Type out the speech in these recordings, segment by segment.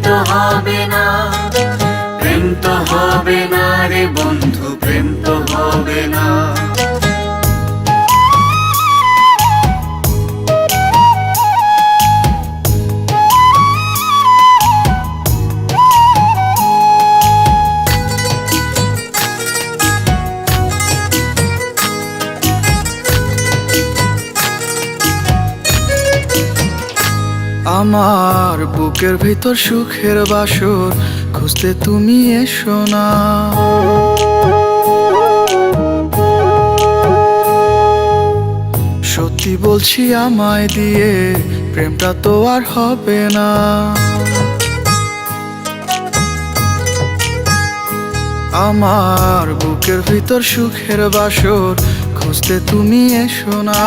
তো হবে না, প্রেম তো হবে না রে বন্ধু, প্রেম তো হবে না। আমার বুকের ভিতর সুখের বাসর খুঁজতে তুমি এসো না। সত্যি বলছি আমায় দিয়ে প্রেমটা তো আর হবে না। আমার বুকের ভিতর সুখের বাসর খুঁজতে তুমি এসো না।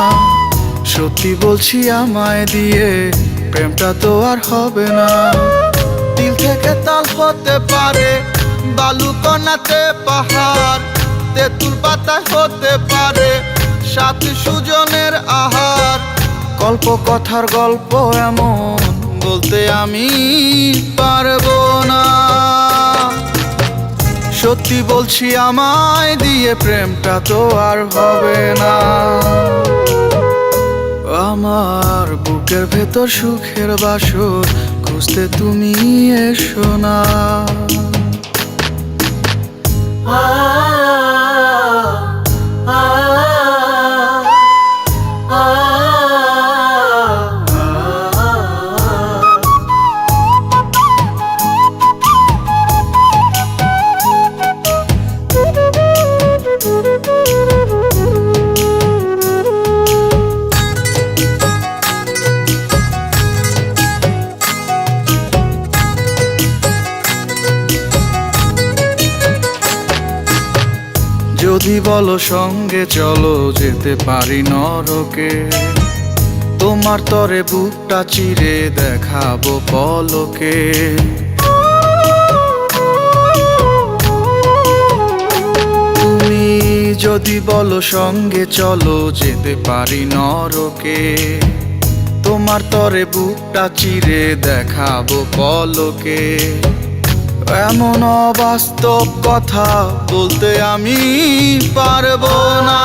সত্যি বলছি আমায় দিয়ে প্রেমটা তো আর হবে না। দিল থেকে তাল হতে পারে, বালু কণাতে পাহাড়, তেঁতুল পাতায় হতে পারে সাত সুজনের আহার। গল্প কথার গল্প এমন বলতে আমি পারবো না। সত্যি বলছি আমায় দিয়ে প্রেমটা তো আর হবে না। আমার বুকের ভেতর সুখের বাসর খুঁজতে তুমি এসো না। যদি বলো সঙ্গে চলো যেতে পারি নরকে, তোমার তরে বুকটা চিরে দেখাবো পলকে। তুমি যদি বলো সঙ্গে চলো যেতে পারি নরকে, তোমার তরে বুকটা চিরে দেখাবো পলকে। এমন অবাস্তব কথা বলতে আমি পারবো না।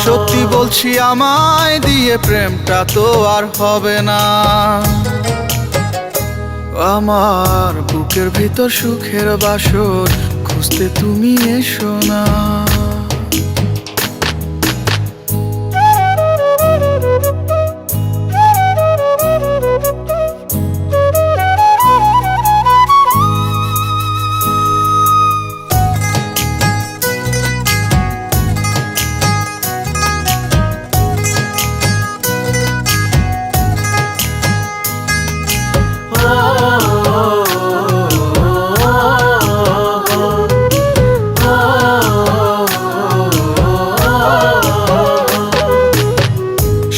সত্যি বলছি আমায় দিয়ে প্রেমটা তো আর হবে না। আমার বুকের ভিতর সুখের বাসর খুঁজতে তুমি এসো না।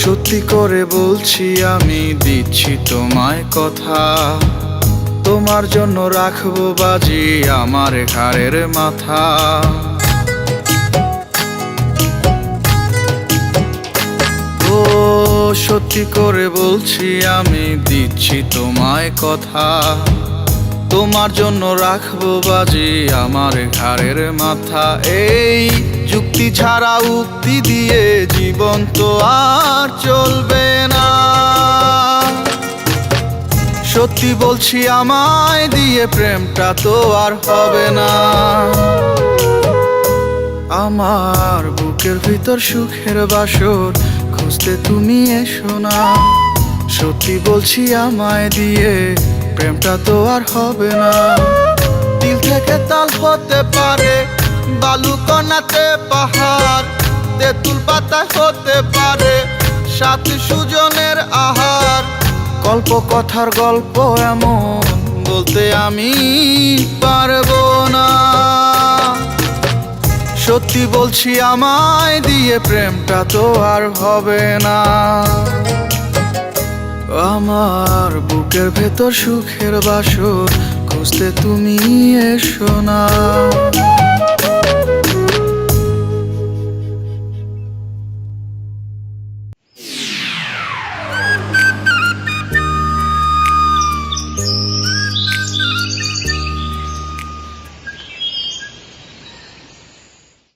সত্যি করে বলছি আমি দিচ্ছি তোমায় কথা, তোমার জন্য রাখবো বাজি আমার ঘাড়ের মাথা। ও সত্যি করে বলছি আমি দিচ্ছি তোমায় কথা, তোমার জন্য রাখবো বাজি আমার ঘাড়ের মাথা। এই যুক্তি ছাড়া উক্তি দিয়ে জীবন তো আর চলবে না। সত্যি বলছি আমায় দিয়ে প্রেমটা তো আর হবে না। আমার বুকের ভিতর সুখের বাসর খুঁজতে তুমি এসো না। সত্যি বলছি আমায় দিয়ে প্রেমটা তো আর হবে না। দিল থেকে তাল হতে পারে, বালু কণাতে পাহাড়, তেঁতুল পাতায় হতে পারে সাত সুজনের আহার। গল্প কথার গল্প এমন বলতে আমি পারবো না। সত্যি বলছি আমায় দিয়ে প্রেমটা তো আর হবে না। আমার বুকের ভেতর সুখের বাসর খুঁজতে তুমি এসো না।